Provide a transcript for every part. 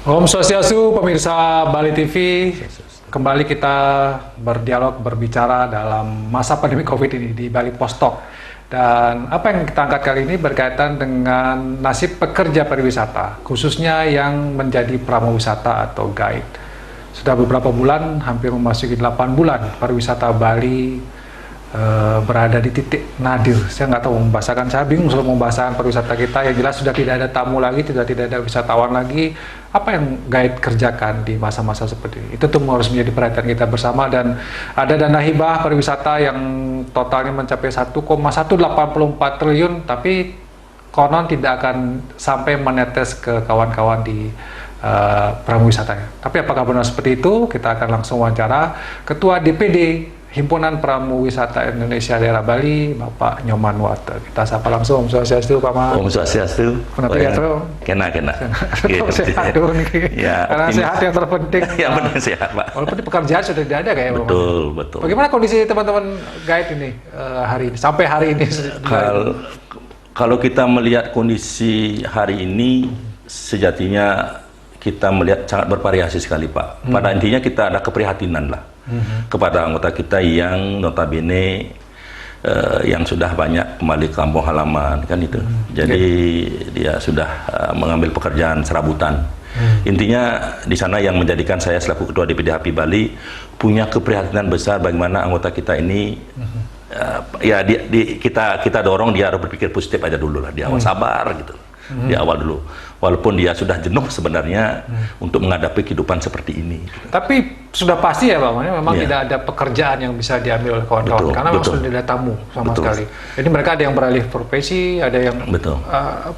Om Swastiastu, pemirsa Bali TV. Kembali kita berdialog, berbicara dalam masa pandemi COVID ini di Bali Post Talk. Dan apa yang kita angkat kali ini berkaitan dengan nasib pekerja pariwisata, khususnya yang menjadi pramuwisata atau guide. Sudah beberapa bulan, hampir memasuki 8 bulan, pariwisata Bali berada di titik nadir. Saya nggak tahu membahasakan, saya bingung soal membahasakan pariwisata kita. Yang jelas sudah tidak ada tamu lagi, tidak ada wisatawan lagi. Apa yang guide kerjakan di masa-masa seperti ini? Itu tuh harus menjadi perhatian kita bersama. Dan ada dana hibah pariwisata yang totalnya mencapai 1,184 triliun, tapi konon tidak akan sampai menetes ke kawan-kawan di pramuwisatanya. Tapi apakah benar seperti itu? Kita akan langsung wawancara Ketua DPD Himpunan Pramuwisata Indonesia Daerah Bali, Bapak Nyoman Wate. Kita sapa langsung. Om Swastiastu, Pak Man. Om Swastiastu. Kena. Sehat dulu nih. Ya, karena sehat yang terpenting. Ya, benar sehat, Pak. Walaupun di pekerjaan sudah tidak ada kayak betul. Bagaimana kondisi teman-teman guide ini hari ini, sampai hari ini? Kalau kita melihat kondisi hari ini, sejatinya kita melihat sangat bervariasi sekali, Pak. Pada intinya kita ada keprihatinan lah kepada anggota kita yang notabene yang sudah banyak kembali ke kampung halaman, kan itu. Jadi dia sudah mengambil pekerjaan serabutan. Intinya di sana yang menjadikan saya selaku Ketua DPD HPI Bali punya keprihatinan besar bagaimana anggota kita ini kita dorong dia harus berpikir positif aja dulu lah di awal, sabar gitu. Di awal dulu, walaupun dia sudah jenuh sebenarnya untuk menghadapi kehidupan seperti ini. Tapi sudah pasti ya Pak, memang tidak ada pekerjaan yang bisa diambil oleh kawan-kawan karena memang sudah tidak ada tamu sama sekali. Jadi mereka ada yang beralih profesi, ada yang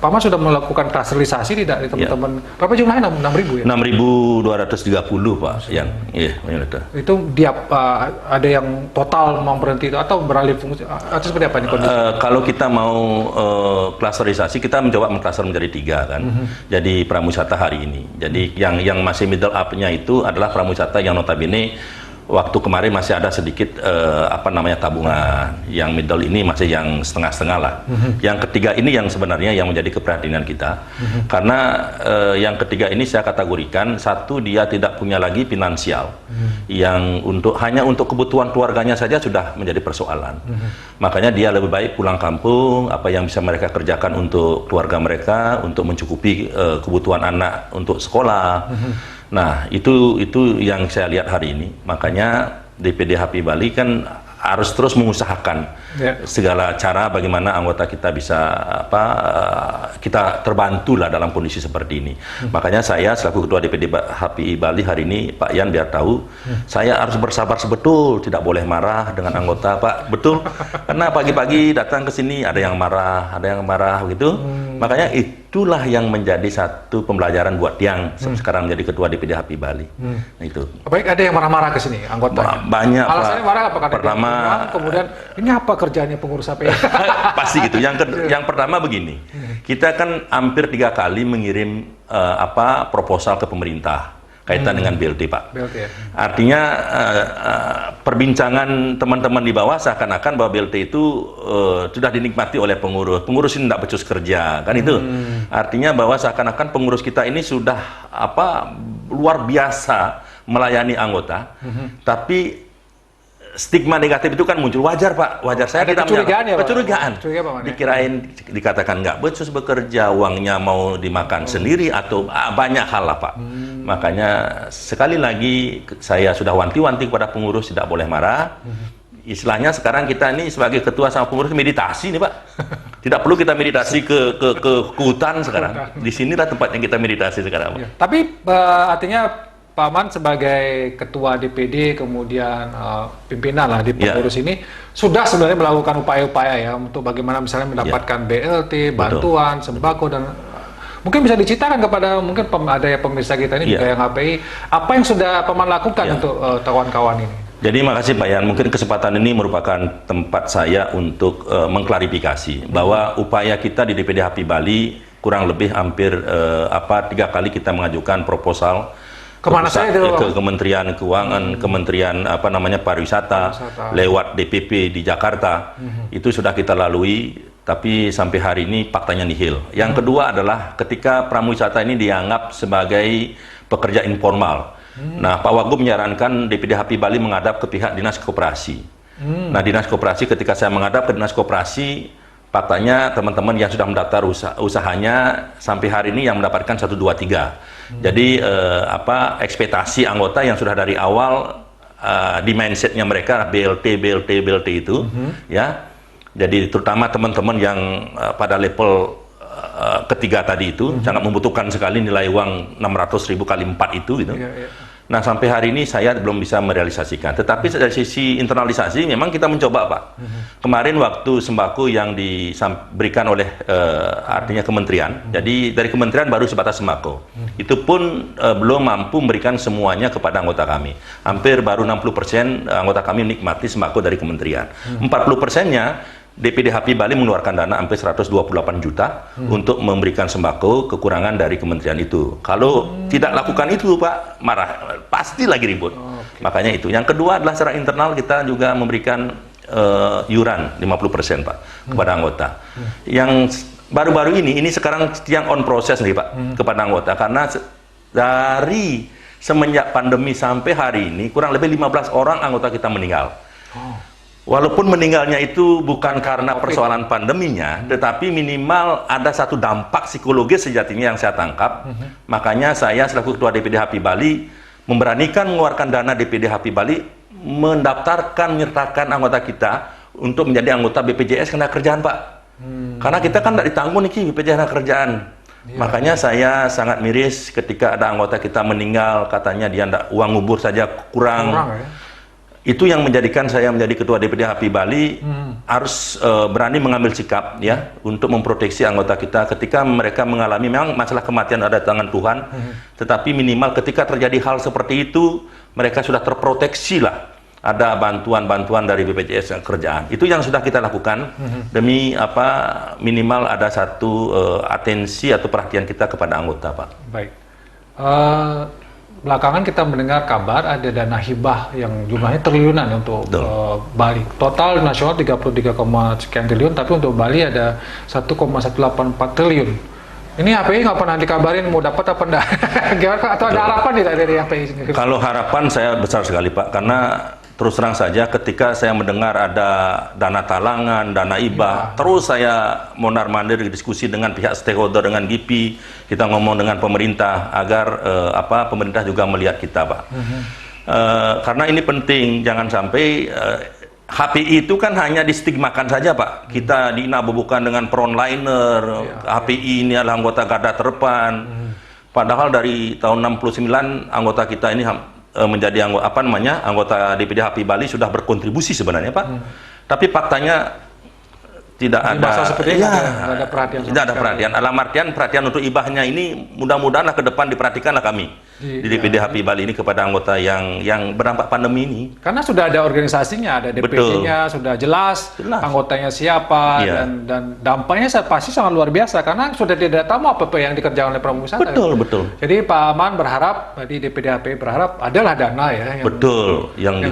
Pak Man sudah melakukan klasterisasi tidak di teman-teman. Berapa jumlahnya? 6.000 ya? 6.230 Pak. Yang itu dia ada yang total mau berhenti itu atau beralih fungsi atau seperti apa ini kondisi? Kalau kita mau klasterisasi, kita mencoba mengklaster menjadi 3 kan. Jadi pramuwisata hari ini. Jadi yang masih middle up-nya itu adalah pramuwisata yang notabene waktu kemarin masih ada sedikit tabungan. Yang middle ini masih yang setengah-setengah lah. Yang ketiga ini yang sebenarnya yang menjadi keprihatinan kita. Karena yang ketiga ini saya kategorikan, satu, dia tidak punya lagi finansial. Yang hanya untuk kebutuhan keluarganya saja sudah menjadi persoalan. Makanya dia lebih baik pulang kampung, apa yang bisa mereka kerjakan untuk keluarga mereka, untuk mencukupi kebutuhan anak untuk sekolah. Nah, itu yang saya lihat hari ini. Makanya DPD HPI Bali kan harus terus mengusahakan segala cara bagaimana anggota kita bisa kita terbantu lah dalam kondisi seperti ini. Makanya saya selaku Ketua DPD HPI Bali hari ini, Pak Yan biar tahu, saya harus bersabar sebetul, tidak boleh marah dengan anggota, Pak. Betul. Karena pagi-pagi datang ke sini ada yang marah begitu. Makanya itulah yang menjadi satu pembelajaran buat yang sekarang menjadi Ketua DPD HPI Bali. Nah, itu. Baik, ada yang marah-marah ke sini anggota. Banyak. Alasannya marah apa? Pertama, kemudian ini apa kerjanya pengurus HPI? Pasti gitu. Yang pertama begini, kita kan hampir 3 kali mengirim proposal ke pemerintah kaitan dengan BLT, Pak. BLT, ya. Artinya perbincangan teman-teman di bawah seakan-akan bahwa BLT itu sudah dinikmati oleh pengurus. Pengurus ini tidak becus kerja, kan itu. Artinya bahwa seakan-akan pengurus kita ini sudah luar biasa melayani anggota, tapi stigma negatif itu kan muncul. Wajar, Pak, wajar. Saya tidak kecurigaan. Dikirain, dikatakan nggak becus bekerja, uangnya mau dimakan sendiri atau banyak hal lah, Pak. Makanya sekali lagi saya sudah wanti-wanti kepada pengurus tidak boleh marah. Istilahnya sekarang kita ini sebagai ketua sama pengurus meditasi nih, Pak. Tidak perlu kita meditasi ke hutan sekarang. Di sinilah tempatnya kita meditasi sekarang, Pak. Tapi artinya Pak Man sebagai ketua DPD kemudian pimpinan lah di pengurus ini sudah sebenarnya melakukan upaya-upaya ya untuk bagaimana misalnya mendapatkan BLT, bantuan, sembako, dan mungkin bisa diceritakan kepada mungkin ada ya pemirsa kita ini juga yang HPI, apa yang sudah Pak Man lakukan untuk kawan-kawan ini. Jadi makasih Pak Yan, mungkin kesempatan ini merupakan tempat saya untuk mengklarifikasi bahwa upaya kita di DPD HPI Bali kurang lebih hampir 3 kali kita mengajukan proposal Kemana saya itu? Ke Kementerian Keuangan, Kementerian Pariwisata, lewat DPP di Jakarta. Itu sudah kita lalui, tapi sampai hari ini faktanya nihil. Yang kedua adalah ketika pramuwisata ini dianggap sebagai pekerja informal. Nah, Pak Wagub menyarankan DPD HPI Bali menghadap ke pihak Dinas Koperasi. Nah, Dinas Koperasi, ketika saya menghadap ke Dinas Koperasi, faktanya teman-teman yang sudah mendaftar usahanya sampai hari ini yang mendapatkan 1, 2, 3. Jadi ekspektasi anggota yang sudah dari awal di mindsetnya mereka BLT itu, ya. Jadi terutama teman-teman yang pada level ketiga tadi itu sangat membutuhkan sekali nilai uang 600.000 kali 4 itu gitu. Nah, sampai hari ini saya belum bisa merealisasikan. Tetapi dari sisi internalisasi memang kita mencoba, Pak. Kemarin waktu sembako yang diberikan oleh artinya kementerian. Jadi dari kementerian baru sebatas sembako. Itu pun belum mampu memberikan semuanya kepada anggota kami. Hampir baru 60% anggota kami menikmati sembako dari kementerian. 40%-nya DPD HPI Bali mengeluarkan dana hampir 128 juta untuk memberikan sembako kekurangan dari kementerian itu. Kalau tidak lakukan itu, Pak, marah, pasti lagi ribut. Makanya itu. Yang kedua adalah secara internal kita juga memberikan iuran 50%, Pak, kepada anggota. Yang baru-baru ini sekarang yang on proses nih, Pak, kepada anggota, karena dari semenjak pandemi sampai hari ini kurang lebih 15 orang anggota kita meninggal. Walaupun meninggalnya itu bukan karena persoalan pandeminya, tetapi minimal ada satu dampak psikologis sejatinya yang saya tangkap. Makanya saya selaku Ketua DPD HPI Bali memberanikan mengeluarkan dana DPD HPI Bali, menyertakan anggota kita untuk menjadi anggota BPJS Ketenagakerjaan, Pak. Karena kita kan tidak ditanggung nih BPJS Ketenagakerjaan. Makanya saya sangat miris ketika ada anggota kita meninggal, katanya dia uang ngubur saja kurang. Itu yang menjadikan saya menjadi Ketua DPD HPI Bali harus berani mengambil sikap ya untuk memproteksi anggota kita ketika mereka mengalami, memang masalah kematian ada di tangan Tuhan, tetapi minimal ketika terjadi hal seperti itu mereka sudah terproteksi lah, ada bantuan-bantuan dari BPJS Ketenagakerjaan. Itu yang sudah kita lakukan demi minimal ada satu atensi atau perhatian kita kepada anggota, Pak. Baik. Belakangan kita mendengar kabar ada dana hibah yang jumlahnya triliunan untuk Bali. Total nasional 33, sekian triliun, tapi untuk Bali ada 1,184 triliun. Ini HPI nggak pernah dikabarin mau dapat apa enggak? Gimana, atau ada harapan tidak dari HPI sendiri? Kalau harapan saya besar sekali, Pak, karena terus terang saja ketika saya mendengar ada dana talangan, dana hibah, terus saya mondar-mandir diskusi dengan pihak stakeholder, dengan GIPI, kita ngomong dengan pemerintah agar pemerintah juga melihat kita, Pak. Karena ini penting, jangan sampai HPI itu kan hanya distigmakan saja, Pak. Kita dinabobokan dengan frontliner, HPI ini adalah anggota garda terdepan. Padahal dari tahun 69 anggota kita ini menjadi anggota DPD HPI Bali sudah berkontribusi sebenarnya, Pak. Tapi faktanya tidak ada, ada perhatian. Tidak ada perhatian. Alam artian perhatian untuk ibahnya ini mudah-mudahan ke depan diperhatikanlah kami di DPD HPI Bali ini kepada anggota yang berdampak pandemi ini. Karena sudah ada organisasinya, ada DPD-nya, sudah jelas anggotanya siapa, dan dampaknya pasti sangat luar biasa karena sudah tidak tahu apa yang dikerjakan oleh Pramuka Wisata. Betul. Jadi Pak Aman berharap, di DPD HPI berharap adalah dana ya yang yang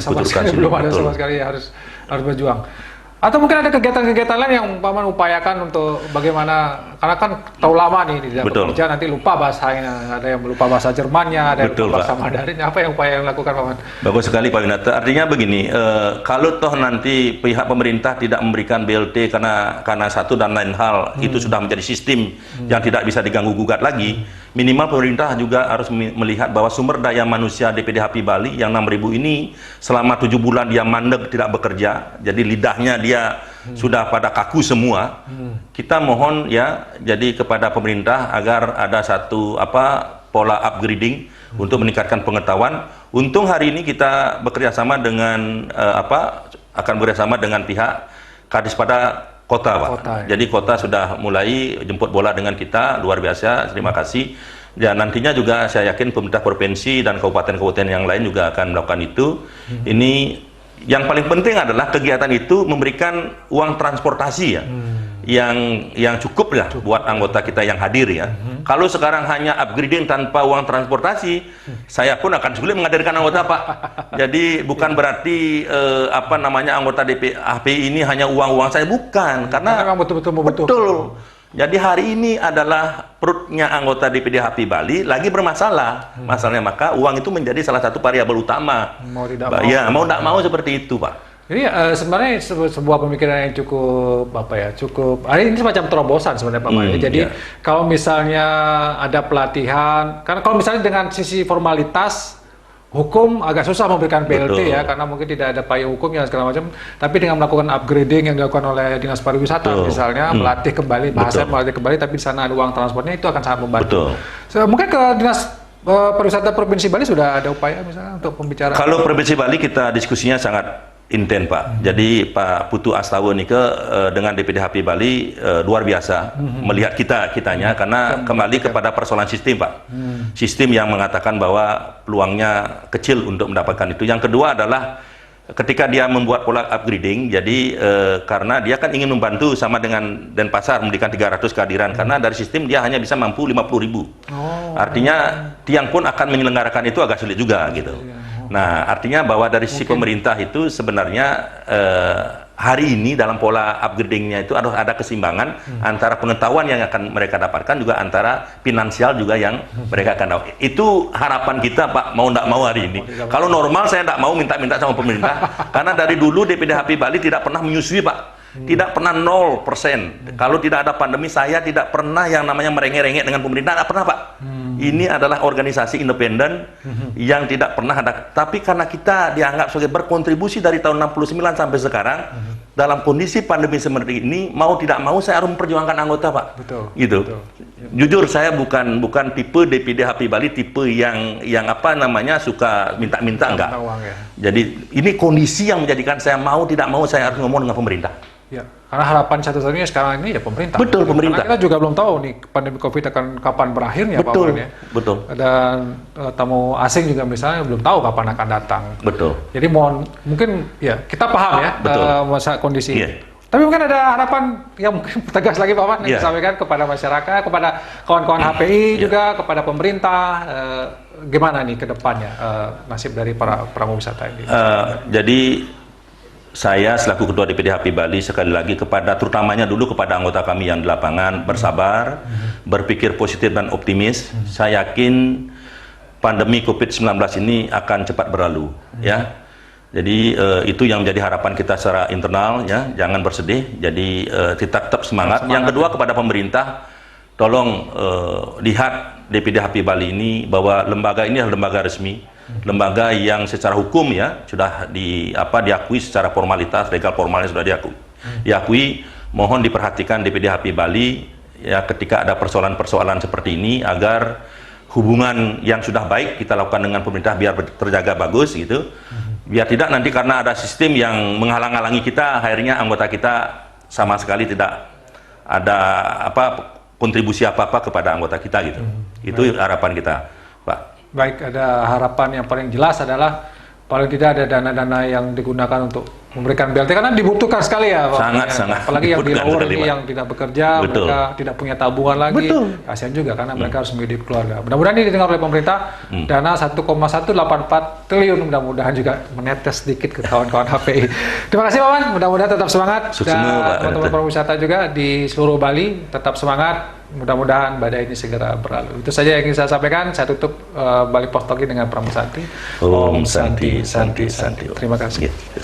belum ada sama sekali, harus berjuang. Atau mungkin ada kegiatan-kegiatan lain yang Pak Man upayakan untuk bagaimana, karena kan terlalu lama nih tidak bekerja, nanti lupa bahasanya, ada yang lupa bahasa Jermannya, ada yang lupa bahasa Mandarin, apa yang upaya yang lakukan Pak Man? Bagus sekali Pak Winata, artinya begini, kalau toh nanti pihak pemerintah tidak memberikan BLT karena satu dan lain hal, itu sudah menjadi sistem yang tidak bisa diganggu-gugat lagi, minimal pemerintah juga harus melihat bahwa sumber daya manusia DPD HPI Bali yang 6.000 ini selama 7 bulan dia mandek tidak bekerja, jadi lidahnya dia sudah pada kaku semua. Kita mohon ya, jadi kepada pemerintah agar ada satu pola upgrading untuk meningkatkan pengetahuan. Untung hari ini kita bekerja sama dengan akan bekerjasama dengan pihak Kadispada Kota, Pak. Jadi kota sudah mulai jemput bola dengan kita, luar biasa, terima kasih. Dan nantinya juga saya yakin pemerintah provinsi dan kabupaten-kabupaten yang lain juga akan melakukan itu. Ini yang paling penting adalah kegiatan itu memberikan uang transportasi ya, yang cukup lah buat anggota kita yang hadir ya. Kalau sekarang hanya upgrading tanpa uang transportasi, saya pun akan sulit menghadirkan anggota, Pak. Jadi bukan berarti anggota HPI ini hanya uang-uang saya, bukan, karena memang betul-betul membutuhkan. Betul. Jadi hari ini adalah perutnya anggota DPD HPI Bali lagi bermasalah. Masalahnya maka uang itu menjadi salah satu variabel utama. Mau tidak mau. Ya, mau tidak mau seperti itu, Pak. Jadi sebenarnya sebuah pemikiran yang cukup ini semacam terobosan sebenarnya Pak Maya. Jadi kalau misalnya ada pelatihan, karena kalau misalnya dengan sisi formalitas hukum agak susah memberikan BLT ya, karena mungkin tidak ada payung hukum yang segala macam. Tapi dengan melakukan upgrading yang dilakukan oleh Dinas Pariwisata misalnya, melatih kembali bahasa, melatih kembali, tapi di sana ada uang transportnya, itu akan sangat membantu. Mungkin ke Dinas Pariwisata Provinsi Bali sudah ada upaya misalnya untuk pembicaraan. Kalau Provinsi Bali kita diskusinya sangat intens, Pak. Jadi Pak Putu Astawa Nike dengan DPD HPI Bali luar biasa melihat kitanya karena kembali kepada persoalan sistem, Pak. Sistem yang mengatakan bahwa peluangnya kecil untuk mendapatkan itu. Yang kedua adalah ketika dia membuat pola upgrading, jadi karena dia kan ingin membantu sama dengan Denpasar memberikan 300 kehadiran, karena dari sistem dia hanya bisa mampu 50.000. Artinya tiang pun akan menyelenggarakan itu agak sulit juga gitu. Nah, artinya bahwa dari sisi pemerintah itu sebenarnya hari ini dalam pola upgradingnya itu ada keseimbangan antara pengetahuan yang akan mereka dapatkan juga antara finansial juga yang mereka akan dapat. Itu harapan kita, Pak, mau tidak mau hari ini. Kalau normal saya tidak mau minta-minta sama pemerintah karena dari dulu DPD HPI Bali tidak pernah menyusui, Pak. Tidak pernah 0%. Kalau tidak ada pandemi, saya tidak pernah yang namanya merengek-rengek dengan pemerintah, tidak pernah, Pak. Ini adalah organisasi independen yang tidak pernah ada. Tapi karena kita dianggap sebagai berkontribusi dari tahun 69 sampai sekarang, dalam kondisi pandemi seperti ini, mau tidak mau saya harus memperjuangkan anggota, Pak. Betul. Gitu. Betul. Jujur saya bukan tipe DPD HPI Bali, tipe yang apa namanya suka minta-minta, enggak. Uang, ya. Jadi ini kondisi yang menjadikan saya mau tidak mau saya harus ngomong dengan pemerintah. Ya, karena harapan satu-satunya sekarang ini ya pemerintah. Betul, pemerintah. Karena kita juga belum tahu nih pandemi COVID akan kapan berakhirnya, betul, Pak ya. Betul. Dan tamu asing juga misalnya belum tahu kapan akan datang. Betul. Jadi mungkin ya kita paham ya masa kondisi. Yeah. Tapi mungkin ada harapan yang mungkin tegas lagi Pak Man yang disampaikan kepada masyarakat, kepada kawan-kawan HPI juga, kepada pemerintah. Gimana nih ke depannya nasib dari para pramu wisata ini? Jadi saya selaku Ketua DPD HPI Bali sekali lagi terutamanya dulu kepada anggota kami yang di lapangan bersabar, berpikir positif dan optimis. Saya yakin pandemi COVID-19 ini akan cepat berlalu, ya. Jadi itu yang menjadi harapan kita secara internal, ya. Jangan bersedih. Jadi kita tetap semangat. Yang kedua kepada pemerintah, tolong lihat DPD HPI Bali ini bahwa lembaga ini adalah lembaga resmi. Lembaga yang secara hukum ya sudah diakui secara formalitas, legal formalnya sudah diakui. Mohon diperhatikan DPD HPI Bali ya ketika ada persoalan-persoalan seperti ini agar hubungan yang sudah baik kita lakukan dengan pemerintah biar terjaga bagus gitu. Biar tidak nanti karena ada sistem yang menghalang-halangi kita, akhirnya anggota kita sama sekali tidak ada kontribusi apa-apa kepada anggota kita gitu. Itu harapan kita, Pak. Baik, ada harapan yang paling jelas adalah paling tidak ada dana-dana yang digunakan untuk memberikan BLT karena dibutuhkan sekali ya Pak. Sangat Apalagi yang di luar ini yang tidak bekerja, betul. Mereka tidak punya tabungan lagi. Betul. Kasihan juga karena mereka harus menghidupi keluarga. Mudah-mudahan ini didengar oleh pemerintah. Dana 1,184 triliun mudah-mudahan juga menetes sedikit ke kawan-kawan HPI. Terima kasih Pak Man, mudah-mudahan tetap semangat. Sukses dan Pak. teman-teman pariwisata juga di seluruh Bali tetap semangat. Mudah-mudahan badai ini segera berlalu. Itu saja yang ingin saya sampaikan. Saya tutup Bali Postogi dengan Pramu Santi. Om Santi, Santi, Santi. Terima kasih. Ya,